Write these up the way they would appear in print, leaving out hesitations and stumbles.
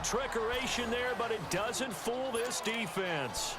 trickeration there, but it doesn't fool this defense.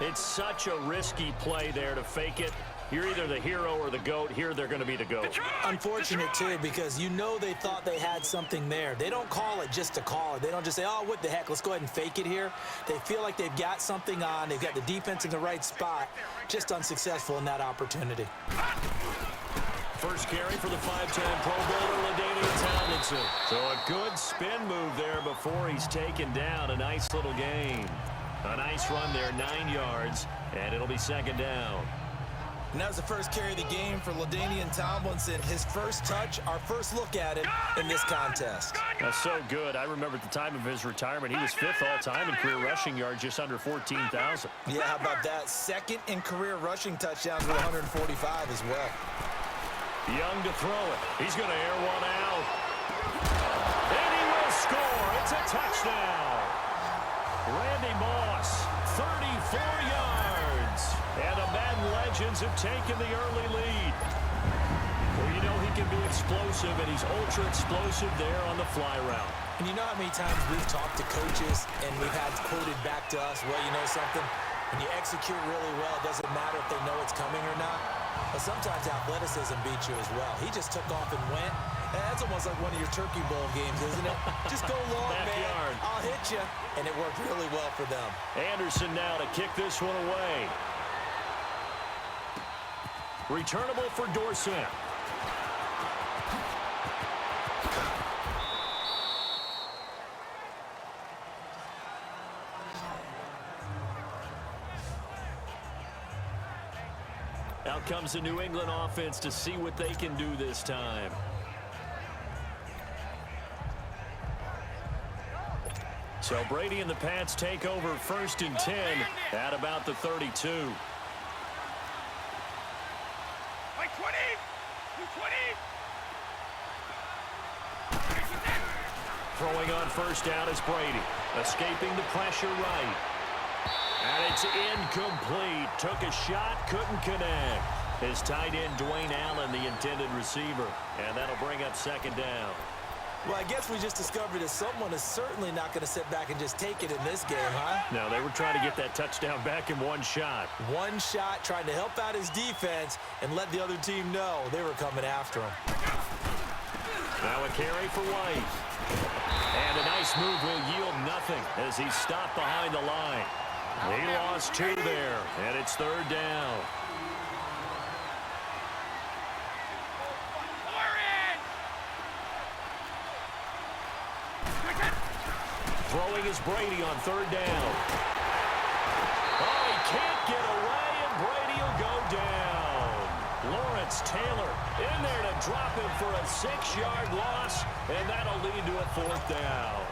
It's such a risky play there to fake it. You're either the hero or the GOAT. Here they're going to be the GOAT. Unfortunate, too, because you know they thought they had something there. They don't call it just to call it. They don't just say, oh, what the heck, let's go ahead and fake it here. They feel like they've got something on. They've got the defense in the right spot. Just unsuccessful in that opportunity. First carry for the 5'10" Pro Bowler, LaDainian Tomlinson. So a good spin move there before he's taken down. A nice little gain. A nice run there, 9 yards, and it'll be second down. And that was the first carry of the game for LaDainian Tomlinson. His first touch, our first look at it in this contest. That's so good. I remember at the time of his retirement, he was 5th all-time in career rushing yards, just under 14,000. Yeah, how about that? Second in career rushing touchdowns with 145 as well. Young to throw it. He's going to air one out. And he will score. It's a touchdown. Randy Moss, 34 yards. And the Madden Legends have taken the early lead. Well, you know he can be explosive, and he's ultra-explosive there on the fly route. And you know how many times we've talked to coaches and we've had quoted back to us, well, you know something? When you execute really well, it doesn't matter if they know it's coming or not. But sometimes athleticism beats you as well. He just took off and went. That's almost like one of your Turkey Bowl games, isn't it? Just go long, man. I'll hit you. And it worked really well for them. Anderson now to kick this one away. Returnable for Dorsett. Out comes the New England offense to see what they can do this time. So Brady and the Pats take over 1st and 10 at about the 32. Throwing on first down is Brady. Escaping the pressure right. And it's incomplete. Took a shot, couldn't connect. His tight end, Dwayne Allen, the intended receiver. And that'll bring up second down. Well, I guess we just discovered that someone is certainly not going to sit back and just take it in this game, huh? No, they were trying to get that touchdown back in one shot. One shot, trying to help out his defense and let the other team know they were coming after him. Now a carry for White. And a nice move will yield nothing as he's stopped behind the line. He lost 2 there, and it's 3rd down. Throwing is Brady on 3rd down. Oh, he can't get away, and Brady will go down. Lawrence Taylor in there to drop him for a 6-yard loss, and that'll lead to a 4th down.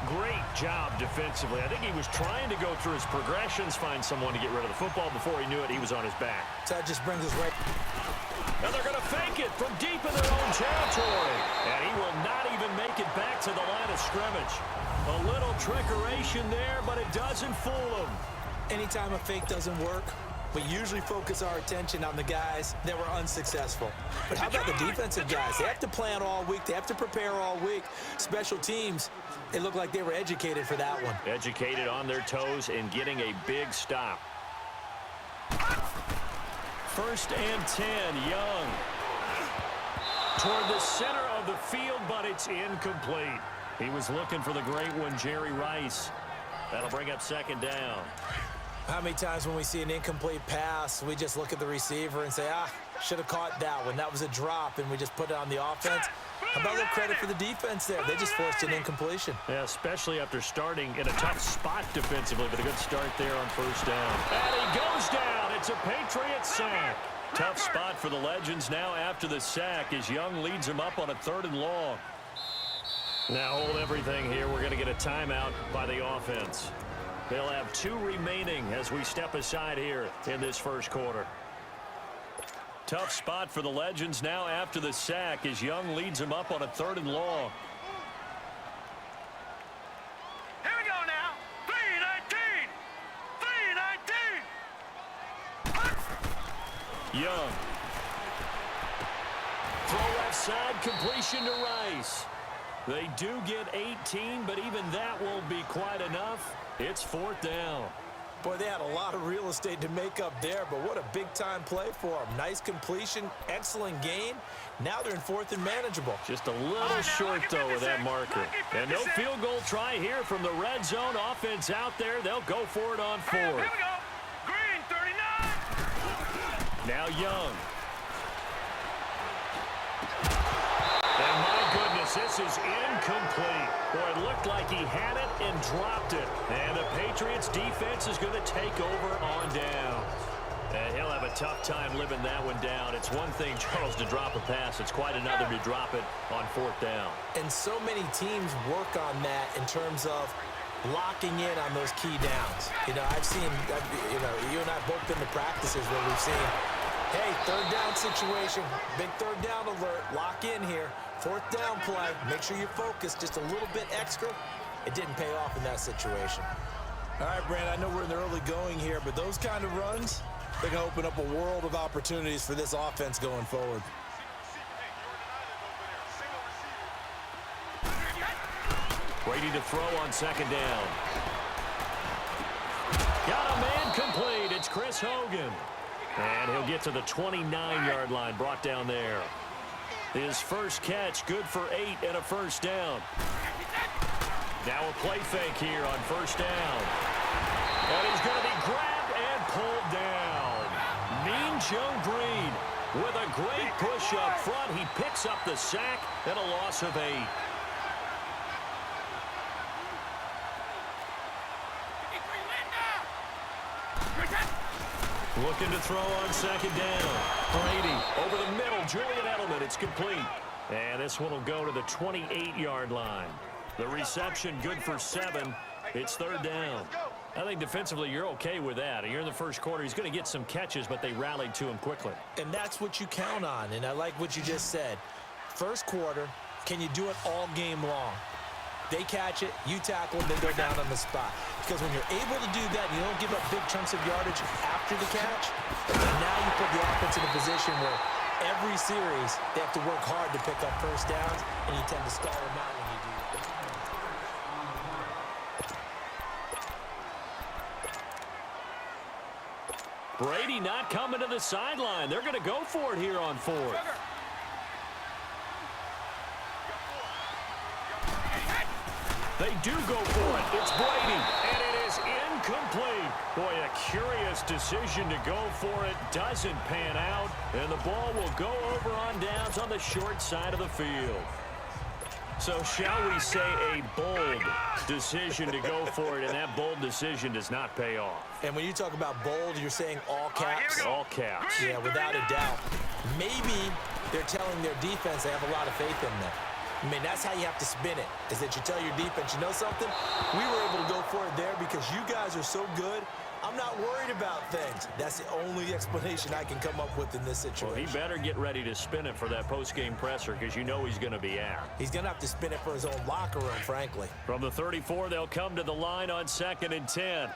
Great job defensively. I think he was trying to go through his progressions, find someone to get rid of the football. Before he knew it, he was on his back. So that just brings us right. And they're going to fake it from deep in their own territory. And he will not even make it back to the line of scrimmage. A little trickeration there, but it doesn't fool him. Anytime a fake doesn't work, we usually focus our attention on the guys that were unsuccessful. But how about the defensive guys? They have to plan all week. They have to prepare all week. Special teams, it looked like they were educated for that one. Educated on their toes and getting a big stop. 1st and 10, Young. Toward the center of the field, but it's incomplete. He was looking for the great one, Jerry Rice. That'll bring up 2nd down. How many times when we see an incomplete pass, we just look at the receiver and say, should have caught that one. That was a drop, and we just put it on the offense. How about a little credit for the defense there? They just forced an incompletion. Yeah, especially after starting in a tough spot defensively, but a good start there on 1st down. And he goes down. It's a Patriot sack. Tough spot for the Legends now after the sack as Young leads them up on a 3rd and long. Now hold everything here. We're going to get a timeout by the offense. They'll have 2 remaining as we step aside here in this 1st quarter. Tough spot for the Legends now after the sack as Young leads them up on a 3rd and long. Here we go now. 3-19. Young. Throw left side, completion to Rice. They do get 18, but even that won't be quite enough. It's 4th down. Boy, they had a lot of real estate to make up there, but what a big-time play for them. Nice completion, excellent gain. Now they're in 4th and manageable. Just a little short, though, with that marker. And no field goal try here from the red zone. Offense out there. They'll go for it on 4th. Here we go. Green, 39. Now Young. And my goodness, this is incomplete. Boy, it looked like he had it and dropped it. And the Patriots defense is going to take over on down. And he'll have a tough time living that one down. It's one thing, Charles, to drop a pass. It's quite another to drop it on 4th down. And so many teams work on that in terms of locking in on those key downs. I've seen, you and I have both been to practices where we've seen, hey, 3rd down situation, big 3rd down alert, lock in here. 4th down play, make sure you're focused just a little bit extra. It didn't pay off in that situation. All right, Brand, I know we're in the early going here, but those kind of runs, they're going to open up a world of opportunities for this offense going forward. Brady to throw on 2nd down. Got a man complete. It's Chris Hogan. And he'll get to the 29-yard line, brought down there. His first catch, good for 8 and a 1st down. Now a play fake here on 1st down. And he's going to be grabbed and pulled down. Mean Joe Green with a great push up front. He picks up the sack and a loss of 8. Looking to throw on 2nd down. Brady over the middle. Julian Edelman. It's complete. And this one will go to the 28-yard line. The reception good for 7. It's 3rd down. I think defensively you're okay with that. You're in the first quarter. He's going to get some catches, but they rallied to him quickly. And that's what you count on. And I like what you just said. First quarter, can you do it all game long? They catch it, you tackle, and they go down on the spot. Because when you're able to do that, you don't give up big chunks of yardage after the catch. And now you put the offense in a position where every series they have to work hard to pick up 1st downs, and you tend to stall them out when you do that. Brady not coming to the sideline. They're going to go for it here on 4th. They do go for it. It's Brady, and it is incomplete. Boy, a curious decision to go for it. Doesn't pan out, and the ball will go over on downs on the short side of the field. So shall we say a bold decision to go for it, and that bold decision does not pay off. And when you talk about bold, you're saying all caps? All caps. Yeah, without a doubt. Maybe they're telling their defense they have a lot of faith in them. I mean, that's how you have to spin it, is that you tell your defense, you know something? We were able to go for it there because you guys are so good. I'm not worried about things. That's the only explanation I can come up with in this situation. Well, he better get ready to spin it for that post-game presser because you know he's going to be out. He's going to have to spin it for his own locker room, frankly. From the 34, they'll come to the line on 2nd and 10.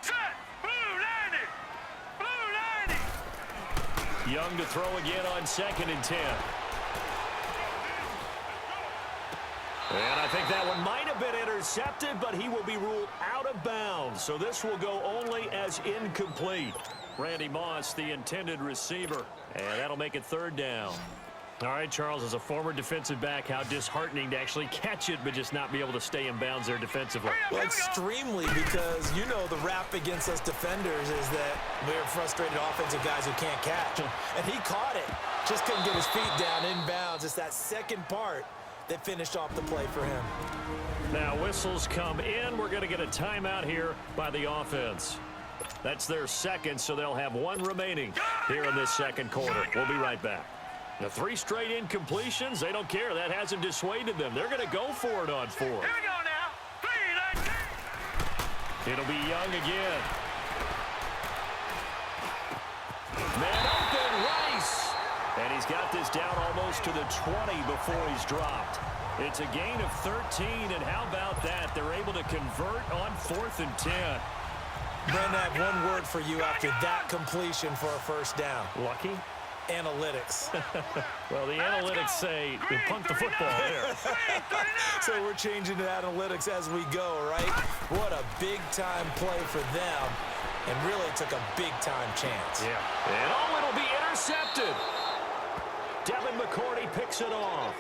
Set. Blue 90. Blue 90. Young to throw again on 2nd and 10. And I think that one might have been intercepted, but he will be ruled out of bounds. So this will go only as incomplete. Randy Moss, the intended receiver. And that'll make it 3rd down. All right, Charles, as a former defensive back, how disheartening to actually catch it, but just not be able to stay in bounds there defensively. Well, extremely, because you know the rap against us defenders is that we're frustrated offensive guys who can't catch. And he caught it. Just couldn't get his feet down in bounds. It's that second part that finished off the play for him. Now whistles come in. We're going to get a timeout here by the offense. That's their second, so they'll have one remaining here in this second quarter. We'll be right back. The 3 straight incompletions, they don't care. That hasn't dissuaded them. They're going to go for it on 4th. Here we go now. 3, 19. It'll be Young again. Man open, Rice. And he's got this down almost to the 20 before he's dropped. It's a gain of 13, and how about that? They're able to convert on 4th and 10. Brandon, I have one word for you after that completion for a 1st down. Lucky? analytics. Well, the analytics say we punt the football there. So we're changing to analytics as we go, right? What a big-time play for them, and really took a big-time chance. Yeah. And it'll be intercepted. Devin McCourty picks it off.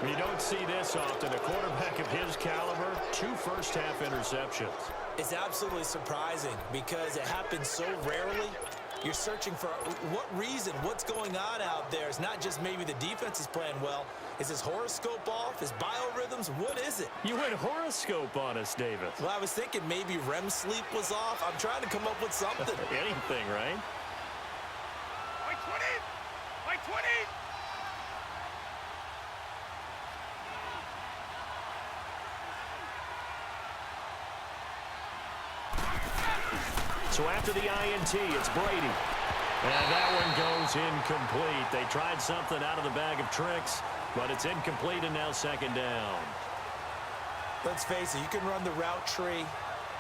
We don't see this often. A quarterback of his caliber, 2 first-half interceptions. It's absolutely surprising because it happens so rarely. You're searching for what reason, what's going on out there. It's not just maybe the defense is playing well. Is his horoscope off? His biorhythms? What is it? You went horoscope on us, Davis. Well, I was thinking maybe REM sleep was off. I'm trying to come up with something. Anything, right? Wait 20! Wait 20! So after the INT, it's Brady. And that one goes incomplete. They tried something out of the bag of tricks, but it's incomplete and now second down. Let's face it, you can run the route tree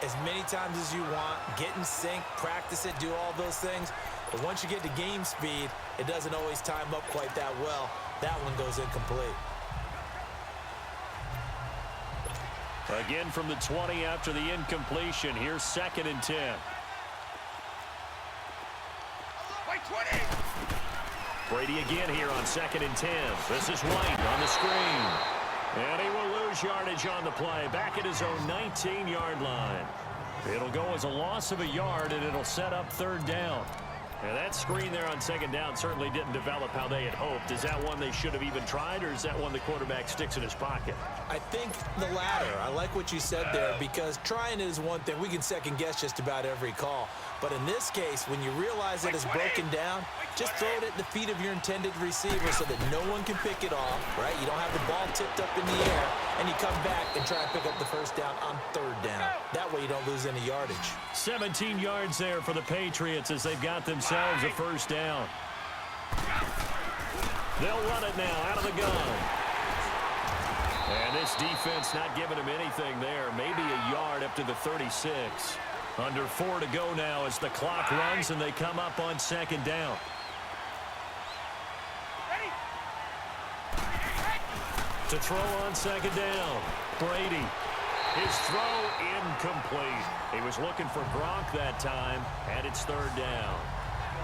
as many times as you want, get in sync, practice it, do all those things. But once you get to game speed, it doesn't always time up quite that well. That one goes incomplete. Again from the 20 after the incompletion. Here's 2nd and 10. Wait 20! Brady again here on 2nd and 10. This is White on the screen. And he will lose yardage on the play. Back at his own 19-yard line. It'll go as a loss of a yard, and it'll set up 3rd down. And that screen there on 2nd down certainly didn't develop how they had hoped. Is that one they should have even tried, or is that one the quarterback sticks in his pocket? I think the latter. I like what you said there because trying is one thing. We can second-guess just about every call. But in this case, when you realize that it's broken down, just throw it at the feet of your intended receiver so that no one can pick it off, right? You don't have the ball tipped up in the air, and you come back and try and pick up the 1st down on 3rd down. That way you don't lose any yardage. 17 yards there for the Patriots as they've got themselves a 1st down. They'll run it now out of the gun. And this defense not giving him anything there. Maybe a yard up to the 36. Under 4 to go now as the clock runs and they come up on 2nd down. Ready? To throw on 2nd down. Brady. His throw incomplete. He was looking for Gronk that time, and it's 3rd down.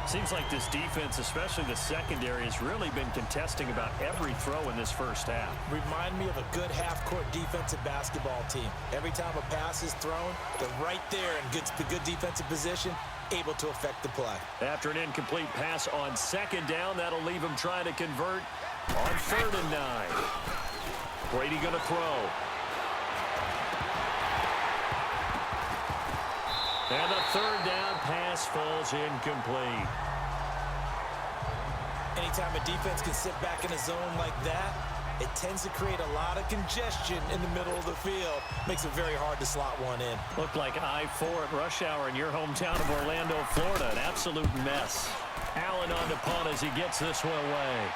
Seems like this defense, especially the secondary, has really been contesting about every throw in this 1st half. Remind me of a good half-court defensive basketball team. Every time a pass is thrown, they're right there in good defensive position, able to affect the play. After an incomplete pass on 2nd down, that'll leave him trying to convert on 3rd and 9. Brady going to throw. And the 3rd down pass falls incomplete. Anytime a defense can sit back in a zone like that, it tends to create a lot of congestion in the middle of the field. Makes it very hard to slot one in. Looked like I-4 at rush hour in your hometown of Orlando, Florida. An absolute mess. Allen on to punt as he gets this one away.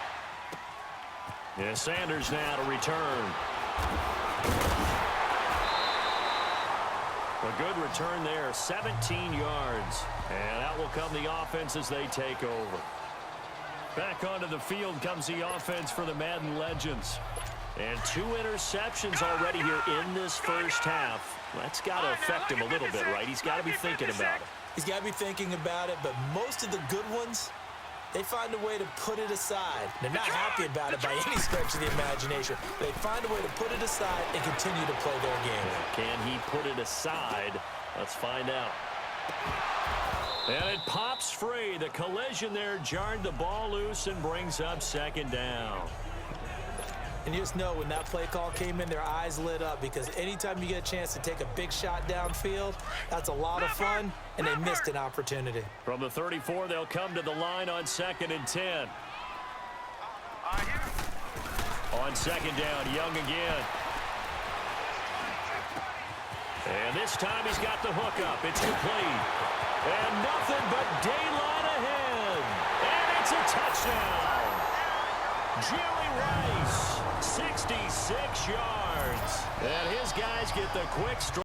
Yeah, Sanders now to return. A good return there, 17 yards. And out will come the offense as they take over. Back onto the field comes the offense for the Madden Legends. And 2 interceptions already here in this 1st half. That's got to affect him a little bit, right? He's got to be thinking about it. He's got to be thinking about it, but most of the good ones, they find a way to put it aside. They're not happy about it by any stretch of the imagination. They find a way to put it aside and continue to play their game. Can he put it aside? Let's find out. And it pops free. The collision there jarred the ball loose and brings up 2nd down. And you just know when that play call came in, their eyes lit up because anytime you get a chance to take a big shot downfield, that's a lot of fun, and they missed an opportunity. From the 34, they'll come to the line on 2nd and 10. On 2nd down, Young again. And this time he's got the hook up. It's complete. And nothing but daylight ahead. And it's a touchdown. Jerry Rice, 66 yards. And his guys get the quick strike.